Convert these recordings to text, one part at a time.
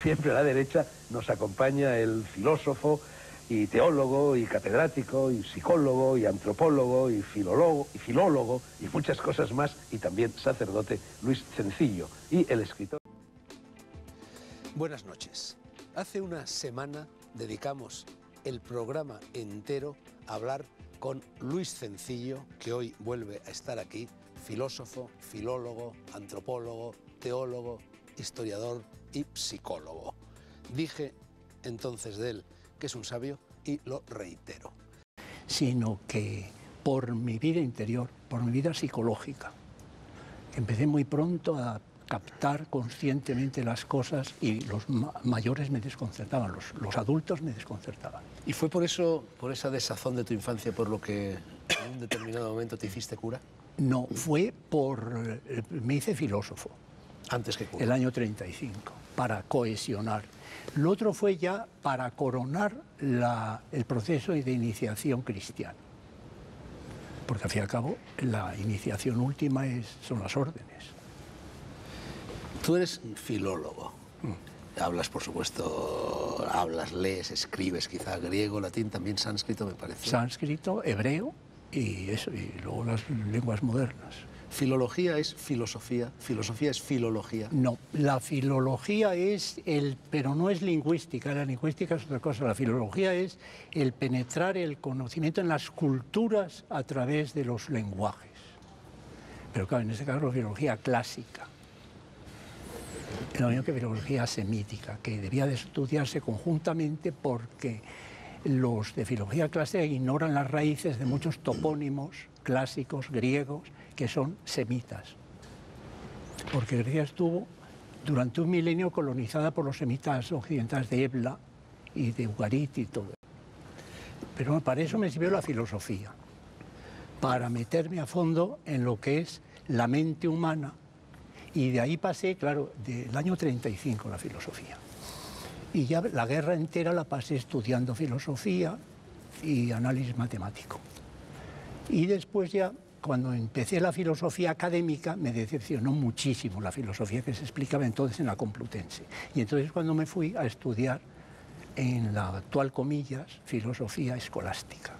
Siempre a la derecha nos acompaña el filósofo y teólogo y catedrático y psicólogo y antropólogo y filólogo y muchas cosas más, y también sacerdote, Luis Cencillo, y el escritor. Buenas noches. Hace una semana dedicamos el programa entero a hablar con Luis Cencillo, que hoy vuelve a estar aquí, filósofo, filólogo, antropólogo, teólogo, historiador y psicólogo. Dije entonces de él que es un sabio y lo reitero. Sino que por mi vida interior, por mi vida psicológica, empecé muy pronto a captar conscientemente las cosas y los mayores me desconcertaban, los adultos me desconcertaban. ¿Y fue por eso, por esa desazón de tu infancia, por lo que en un determinado momento te hiciste cura? No, fue por... me hice filósofo. Antes que cura. El año 35, para cohesionar. Lo otro fue ya para coronar el proceso de iniciación cristiana. Porque al fin y al cabo la iniciación última son las órdenes. Tú eres filólogo. Hablas, por supuesto, lees, escribes, quizá griego, latín, también sánscrito, me parece. Sánscrito, hebreo y luego las lenguas modernas. ¿Filología es filosofía? ¿Filosofía es filología? No, la filología pero no es lingüística, la lingüística es otra cosa. La filología es el penetrar el conocimiento en las culturas a través de los lenguajes. Pero claro, en este caso la filología clásica. Lo mismo que filología semítica, que debía de estudiarse conjuntamente porque los de filología clásica ignoran las raíces de muchos topónimos clásicos griegos que son semitas. Porque Grecia estuvo durante un milenio colonizada por los semitas occidentales de Ebla y de Ugarit y todo. Pero para eso me sirvió la filosofía, para meterme a fondo en lo que es la mente humana. Y de ahí pasé, claro, del año 35 la filosofía. Y ya la guerra entera la pasé estudiando filosofía y análisis matemático. Y después ya, cuando empecé la filosofía académica, me decepcionó muchísimo la filosofía que se explicaba entonces en la Complutense. Y entonces cuando me fui a estudiar en la actual, comillas, filosofía escolástica.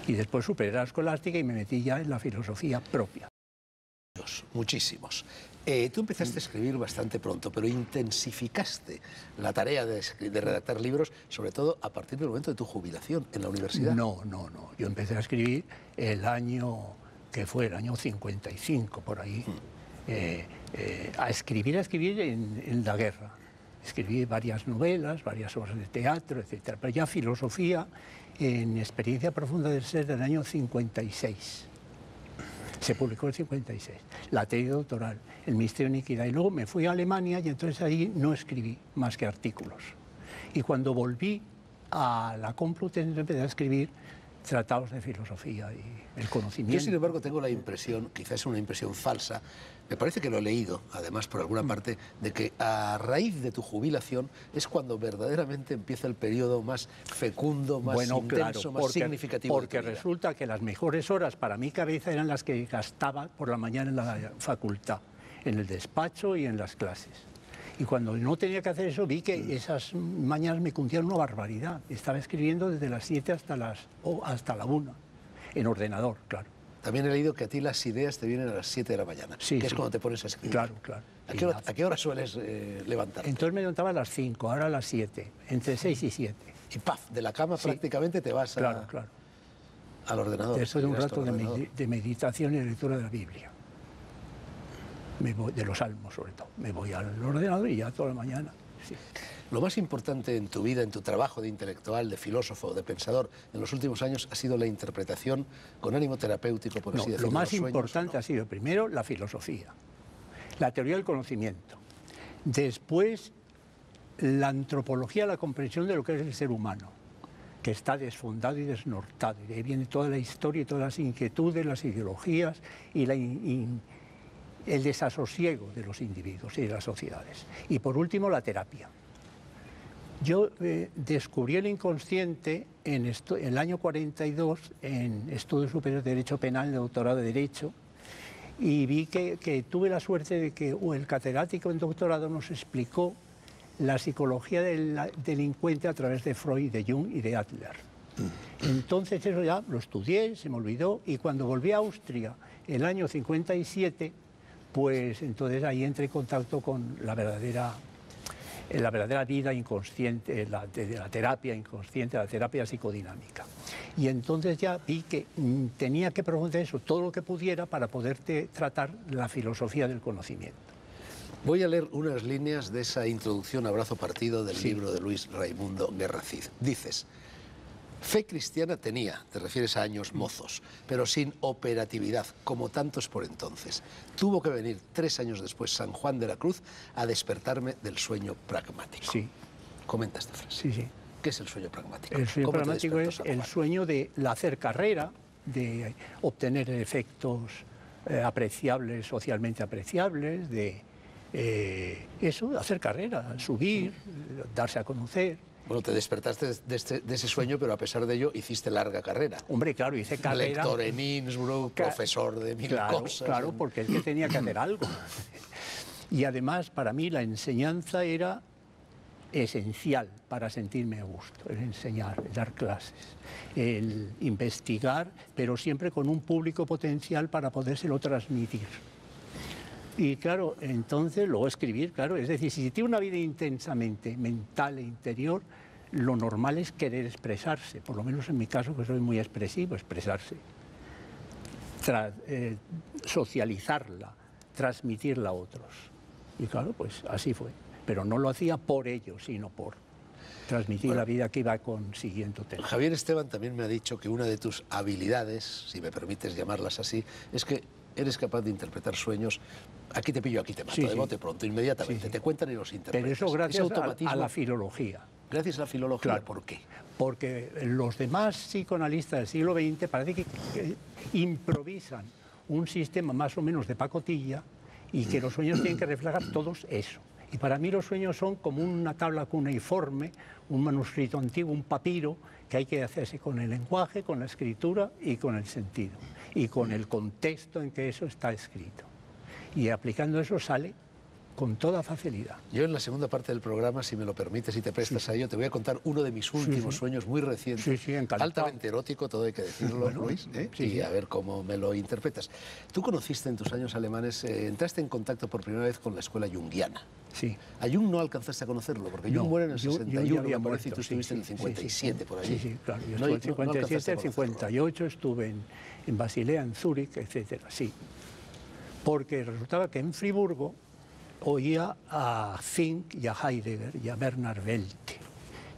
Y después superé la escolástica y me metí ya en la filosofía propia. Muchísimos. Tú empezaste a escribir bastante pronto, pero intensificaste la tarea de redactar libros, sobre todo a partir del momento de tu jubilación en la universidad. No. Yo empecé a escribir el año 55, por ahí. A escribir en la guerra. Escribí varias novelas, varias obras de teatro, etc. Pero ya filosofía en Experiencia Profunda del Ser del año 56. Se publicó en el 56, la tesis doctoral, el misterio de iniquidad. Y luego me fui a Alemania y entonces ahí no escribí más que artículos. Y cuando volví a la Complutense empecé a escribir tratados de filosofía y el conocimiento. Yo, sin embargo, tengo la impresión, quizás es una impresión falsa, me parece que lo he leído, además, por alguna parte, de que a raíz de tu jubilación es cuando verdaderamente empieza el periodo más fecundo, más intenso, más significativo. Porque resulta que las mejores horas para mi cabeza eran las que gastaba por la mañana en la facultad, en el despacho y en las clases. Y cuando no tenía que hacer eso, vi que esas mañanas me cundían una barbaridad. Estaba escribiendo desde las 7 hasta la 1, en ordenador, claro. También he leído que a ti las ideas te vienen a las 7 de la mañana, sí, que es cuando te pones a escribir. Claro. ¿A qué hora sueles levantarte? Entonces me levantaba a las 5, ahora a las 7, entre 6 y 7. Y ¡paf! De la cama prácticamente te vas al ordenador. Después de un rato de meditación y de lectura de la Biblia. Me voy, de los Salmos sobre todo. Me voy al ordenador y ya toda la mañana. Sí. Lo más importante en tu vida, en tu trabajo de intelectual, de filósofo, de pensador, en los últimos años ha sido la interpretación con ánimo terapéutico, por así decirlo. Lo más importante ha sido primero la filosofía, la teoría del conocimiento. Después la antropología, la comprensión de lo que es el ser humano, que está desfondado y desnortado. Y de ahí viene toda la historia y todas las inquietudes, las ideologías y el desasosiego de los individuos y de las sociedades. Y por último, la terapia. Yo descubrí el inconsciente en el año 42 en Estudios Superiores de Derecho Penal, de doctorado de Derecho, y vi que tuve la suerte de que el catedrático en doctorado nos explicó la psicología del delincuente a través de Freud, de Jung y de Adler. Entonces eso ya lo estudié, se me olvidó, y cuando volví a Austria el año 57, pues entonces ahí entré en contacto con la verdadera vida inconsciente, de la terapia inconsciente, la terapia psicodinámica. Y entonces ya vi que tenía que profundizar eso, todo lo que pudiera, para poderte tratar la filosofía del conocimiento. Voy a leer unas líneas de esa introducción a brazo partido del libro de Luis Raimundo Guerra Cid. Dices: fe cristiana tenía, te refieres a años mozos, pero sin operatividad, como tantos por entonces. Tuvo que venir 3 años después San Juan de la Cruz a despertarme del sueño pragmático. Sí. Comenta esta frase. Sí, sí. ¿Qué es el sueño pragmático? El sueño pragmático es San Juan? el sueño de hacer carrera, de obtener efectos apreciables, socialmente apreciables, de eso, de hacer carrera, subir, darse a conocer. Bueno, te despertaste de ese sueño, pero a pesar de ello hiciste larga carrera. Hombre, claro, hice carrera. Lector en Innsbruck, profesor de mil cosas. Claro, porque es que tenía que hacer algo. Y además, para mí, la enseñanza era esencial para sentirme a gusto, el enseñar, el dar clases, el investigar, pero siempre con un público potencial para podérselo transmitir. Y claro, entonces luego escribir, claro, es decir, si tiene una vida intensamente mental e interior, lo normal es querer expresarse, por lo menos en mi caso, que soy muy expresivo, expresarse, socializarla, transmitirla a otros. Y claro, pues así fue. Pero no lo hacía por ello, sino por transmitir la vida que iba consiguiendo tener. Javier Esteban también me ha dicho que una de tus habilidades, si me permites llamarlas así, es que eres capaz de interpretar sueños. Aquí te pillo, aquí te mato, de bote pronto, inmediatamente. Te cuentan y los interpretas. Pero eso gracias a la filología. Gracias a la filología, claro. ¿Por qué? Porque los demás psicoanalistas del siglo XX parece que improvisan un sistema más o menos de pacotilla y que los sueños tienen que reflejar todos eso. Y para mí los sueños son como una tabla cuneiforme, un manuscrito antiguo, un papiro, que hay que hacerse con el lenguaje, con la escritura y con el sentido. Y con el contexto en que eso está escrito. Y aplicando eso sale con toda facilidad. Yo en la segunda parte del programa, si me lo permites y te prestas a ello, te voy a contar uno de mis últimos sueños muy recientes. Altamente erótico, todo hay que decirlo, bueno, Luis, y a ver cómo me lo interpretas. Tú conociste en tus años alemanes, entraste en contacto por primera vez con la escuela junguiana. Sí. A Jung no alcanzaste a conocerlo, porque Jung muere en el 61, me parece, y tú estuviste en el 57, por allí. Sí, claro. Yo estuve en el 57, el 58, estuve en Basilea, en Zúrich, etcétera, sí. Porque resultaba que en Friburgo oía a Fink y a Heidegger y a Bernard Weltte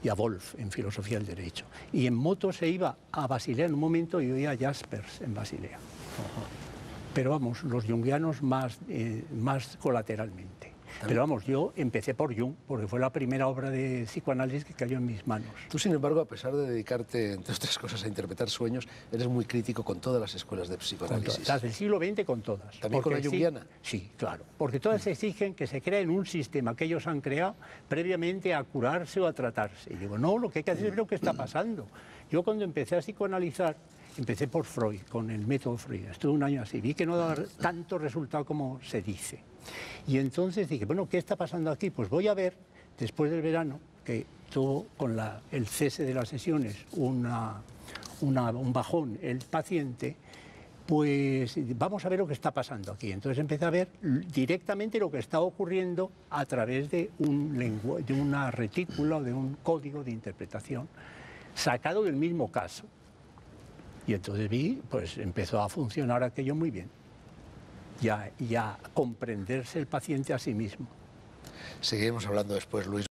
y a Wolff en filosofía del derecho. Y en moto se iba a Basilea en un momento y oía a Jaspers en Basilea. Pero vamos, los jungianos más colateralmente. Pero vamos, yo empecé por Jung, porque fue la primera obra de psicoanálisis que cayó en mis manos. Tú, sin embargo, a pesar de dedicarte, entre otras cosas, a interpretar sueños, eres muy crítico con todas las escuelas de psicoanálisis. Las del siglo XX con todas. ¿También con la junguiana? Sí, claro. Porque todas exigen que se creen un sistema que ellos han creado previamente a curarse o a tratarse. Y digo, no, lo que hay que hacer es ver lo que está pasando. Yo cuando empecé a psicoanalizar, empecé por Freud, con el método Freud. Estuve un año así, vi que no daba tanto resultado como se dice. Y entonces dije, bueno, ¿qué está pasando aquí? Pues voy a ver, después del verano, que tuvo con el cese de las sesiones un bajón el paciente, pues vamos a ver lo que está pasando aquí. Entonces empecé a ver directamente lo que está ocurriendo a través de una retícula o de un código de interpretación sacado del mismo caso. Y entonces vi, pues empezó a funcionar aquello muy bien. Y a comprenderse el paciente a sí mismo. Seguiremos hablando después, Luis.